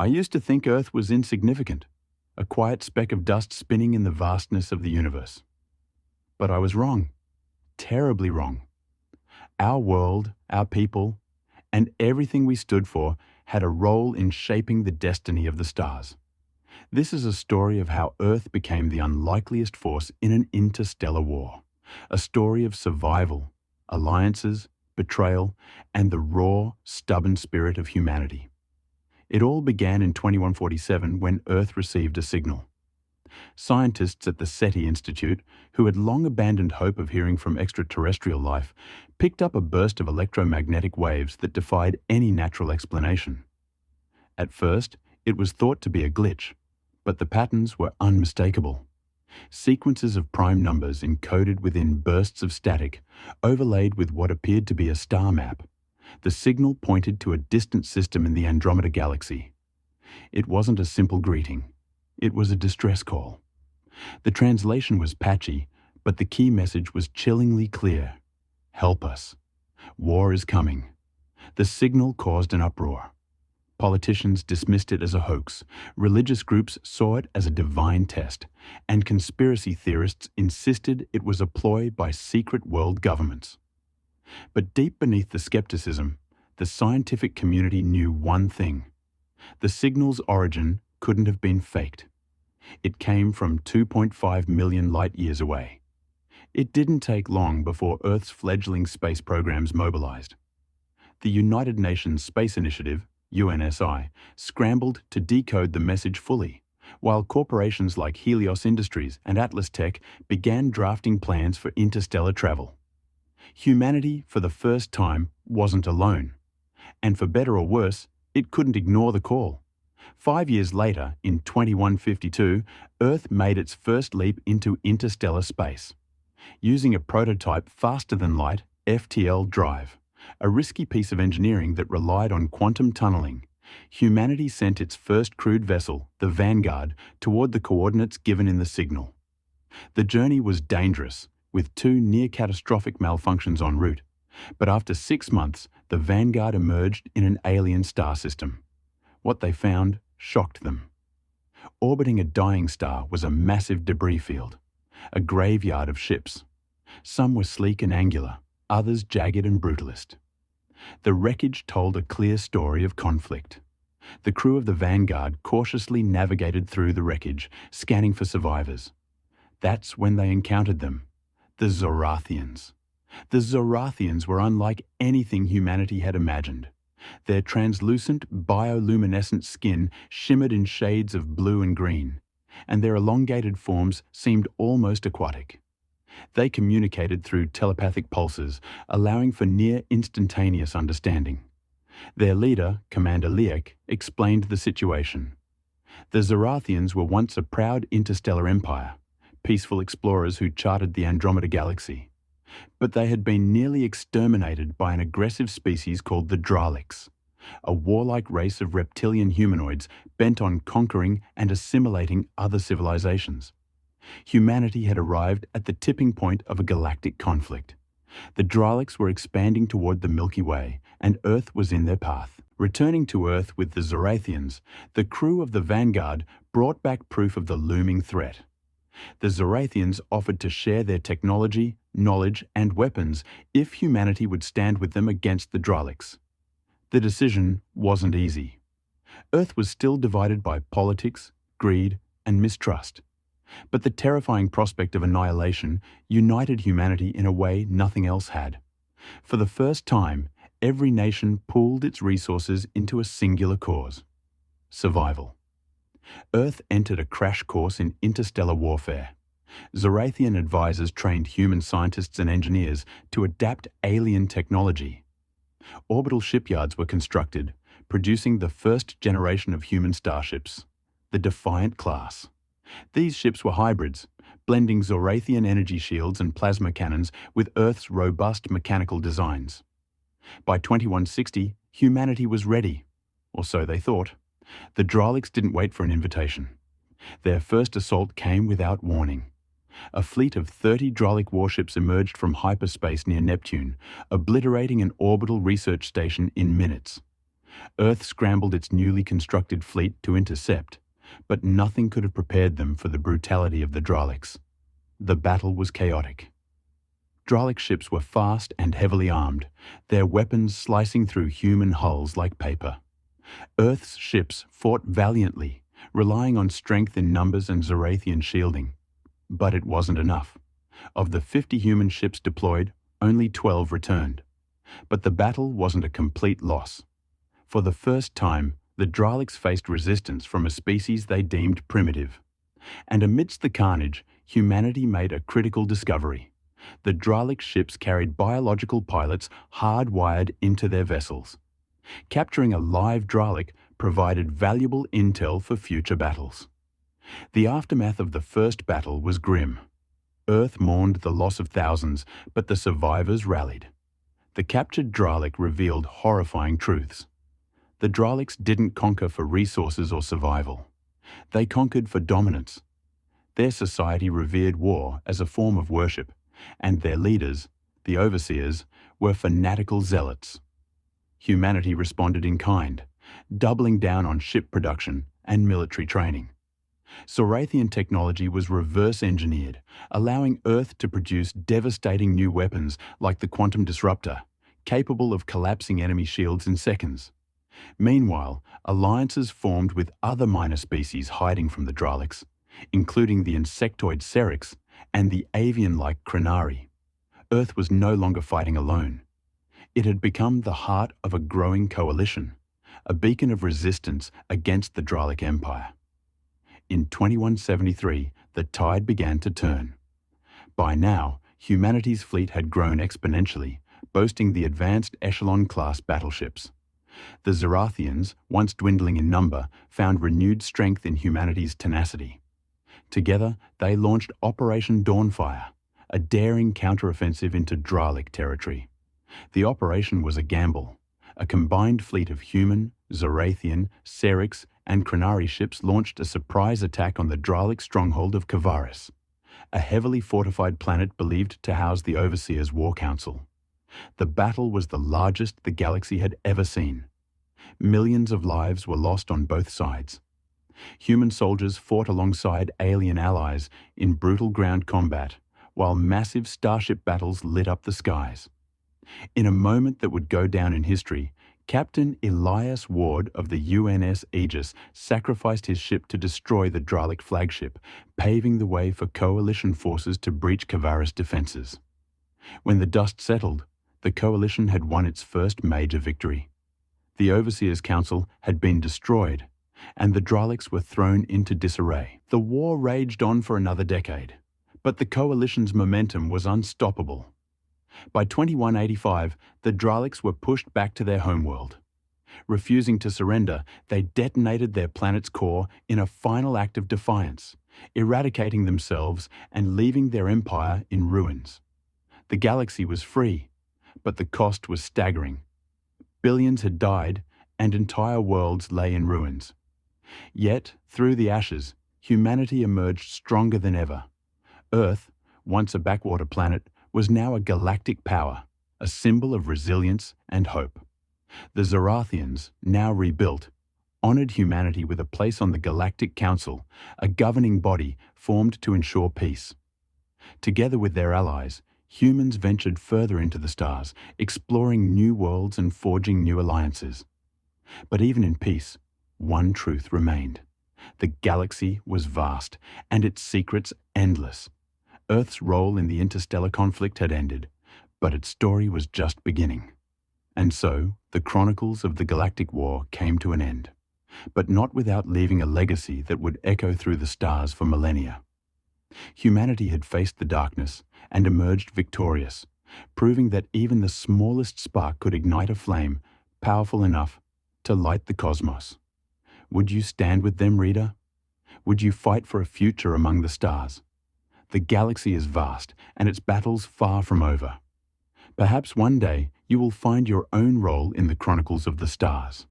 I used to think Earth was insignificant, a quiet speck of dust spinning in the vastness of the universe. But I was wrong, terribly wrong. Our world, our people, and everything we stood for had a role in shaping the destiny of the stars. This is a story of how Earth became the unlikeliest force in an interstellar war, a story of survival, alliances, betrayal, and the raw, stubborn spirit of humanity. It all began in 2147 when Earth received a signal. Scientists at the SETI Institute, who had long abandoned hope of hearing from extraterrestrial life, picked up a burst of electromagnetic waves that defied any natural explanation. At first, it was thought to be a glitch, but the patterns were unmistakable. Sequences of prime numbers encoded within bursts of static, overlaid with what appeared to be a star map. The signal pointed to a distant system in the Andromeda Galaxy. It wasn't a simple greeting. It was a distress call. The translation was patchy, but the key message was chillingly clear. Help us. War is coming. The signal caused an uproar. Politicians dismissed it as a hoax, religious groups saw it as a divine test, and conspiracy theorists insisted it was a ploy by secret world governments. But deep beneath the skepticism, the scientific community knew one thing. The signal's origin couldn't have been faked. It came from 2.5 million light-years away. It didn't take long before Earth's fledgling space programs mobilized. The United Nations Space Initiative, UNSI, scrambled to decode the message fully, while corporations like Helios Industries and Atlas Tech began drafting plans for interstellar travel. Humanity, for the first time, wasn't alone. And for better or worse, it couldn't ignore the call. 5 years later, in 2152, Earth made its first leap into interstellar space. Using a prototype faster-than-light FTL drive, a risky piece of engineering that relied on quantum tunneling, humanity sent its first crewed vessel, the Vanguard, toward the coordinates given in the signal. The journey was dangerous, with 2 near-catastrophic malfunctions en route, but after 6 months, the Vanguard emerged in an alien star system. What they found shocked them. Orbiting a dying star was a massive debris field, a graveyard of ships. Some were sleek and angular, others jagged and brutalist. The wreckage told a clear story of conflict. The crew of the Vanguard cautiously navigated through the wreckage, scanning for survivors. That's when they encountered them, the Zorathians. The Zorathians were unlike anything humanity had imagined. Their translucent, bioluminescent skin shimmered in shades of blue and green, and their elongated forms seemed almost aquatic. They communicated through telepathic pulses, allowing for near instantaneous understanding. Their leader, Commander Liek, explained the situation. The Zorathians were once a proud interstellar empire, peaceful explorers who charted the Andromeda Galaxy. But they had been nearly exterminated by an aggressive species called the Draliks, a warlike race of reptilian humanoids bent on conquering and assimilating other civilizations. Humanity had arrived at the tipping point of a galactic conflict. The Draliks were expanding toward the Milky Way, and Earth was in their path. Returning to Earth with the Zorathians, the crew of the Vanguard brought back proof of the looming threat. The Zorathians offered to share their technology, knowledge, and weapons if humanity would stand with them against the Draliks. The decision wasn't easy. Earth was still divided by politics, greed, and mistrust. But the terrifying prospect of annihilation united humanity in a way nothing else had. For the first time, every nation pooled its resources into a singular cause: survival. Earth entered a crash course in interstellar warfare. Zorathian advisors trained human scientists and engineers to adapt alien technology. Orbital shipyards were constructed, producing the first generation of human starships, the Defiant class. These ships were hybrids, blending Zorathian energy shields and plasma cannons with Earth's robust mechanical designs. By 2160, humanity was ready, or so they thought. The Draliks didn't wait for an invitation. Their first assault came without warning. A fleet of 30 Dralik warships emerged from hyperspace near Neptune, obliterating an orbital research station in minutes. Earth scrambled its newly constructed fleet to intercept, but nothing could have prepared them for the brutality of the Daleks. The battle was chaotic. Dalek ships were fast and heavily armed, their weapons slicing through human hulls like paper. Earth's ships fought valiantly, relying on strength in numbers and Zorathian shielding. But it wasn't enough. Of the 50 human ships deployed, only 12 returned. But the battle wasn't a complete loss. For the first time, the Daleks faced resistance from a species they deemed primitive. And amidst the carnage, humanity made a critical discovery. The Dalek ships carried biological pilots hardwired into their vessels. Capturing a live Dalek provided valuable intel for future battles. The aftermath of the first battle was grim. Earth mourned the loss of thousands, but the survivors rallied. The captured Dalek revealed horrifying truths. The Daleks didn't conquer for resources or survival. They conquered for dominance. Their society revered war as a form of worship, and their leaders, the overseers, were fanatical zealots. Humanity responded in kind, doubling down on ship production and military training. Zorathian technology was reverse-engineered, allowing Earth to produce devastating new weapons like the quantum disruptor, capable of collapsing enemy shields in seconds. Meanwhile, alliances formed with other minor species hiding from the Daleks, including the insectoid Cerix and the avian-like Crenari. Earth was no longer fighting alone. It had become the heart of a growing coalition, a beacon of resistance against the Dalek Empire. In 2173, the tide began to turn. By now, humanity's fleet had grown exponentially, boasting the advanced echelon-class battleships. The Zorathians, once dwindling in number, found renewed strength in humanity's tenacity. Together, they launched Operation Dawnfire, a daring counteroffensive into Dalek territory. The operation was a gamble. A combined fleet of human, Zorathian, Cerix, and Crenari ships launched a surprise attack on the Dalek stronghold of Kavaris, a heavily fortified planet believed to house the Overseer's War Council. The battle was the largest the galaxy had ever seen. Millions of lives were lost on both sides. Human soldiers fought alongside alien allies in brutal ground combat, while massive starship battles lit up the skies. In a moment that would go down in history, Captain Elias Ward of the UNS Aegis sacrificed his ship to destroy the Dalek flagship, paving the way for coalition forces to breach Kavaris' defenses. When the dust settled, the coalition had won its first major victory. The Overseer's Council had been destroyed, and the Daleks were thrown into disarray. The war raged on for another decade, but the coalition's momentum was unstoppable. By 2185, the Daleks were pushed back to their homeworld. Refusing to surrender, they detonated their planet's core in a final act of defiance, eradicating themselves and leaving their empire in ruins. The galaxy was free, but the cost was staggering. Billions had died, and entire worlds lay in ruins. Yet, through the ashes, humanity emerged stronger than ever. Earth, once a backwater planet, was now a galactic power, a symbol of resilience and hope. The Zorathians, now rebuilt, honored humanity with a place on the Galactic Council, a governing body formed to ensure peace. Together with their allies, humans ventured further into the stars, exploring new worlds and forging new alliances. But even in peace, one truth remained. The galaxy was vast, and its secrets endless. Earth's role in the interstellar conflict had ended, but its story was just beginning. And so, the chronicles of the Galactic War came to an end, but not without leaving a legacy that would echo through the stars for millennia. Humanity had faced the darkness and emerged victorious, proving that even the smallest spark could ignite a flame powerful enough to light the cosmos. Would you stand with them, reader? Would you fight for a future among the stars? The galaxy is vast, and its battles far from over. Perhaps one day you will find your own role in the chronicles of the stars.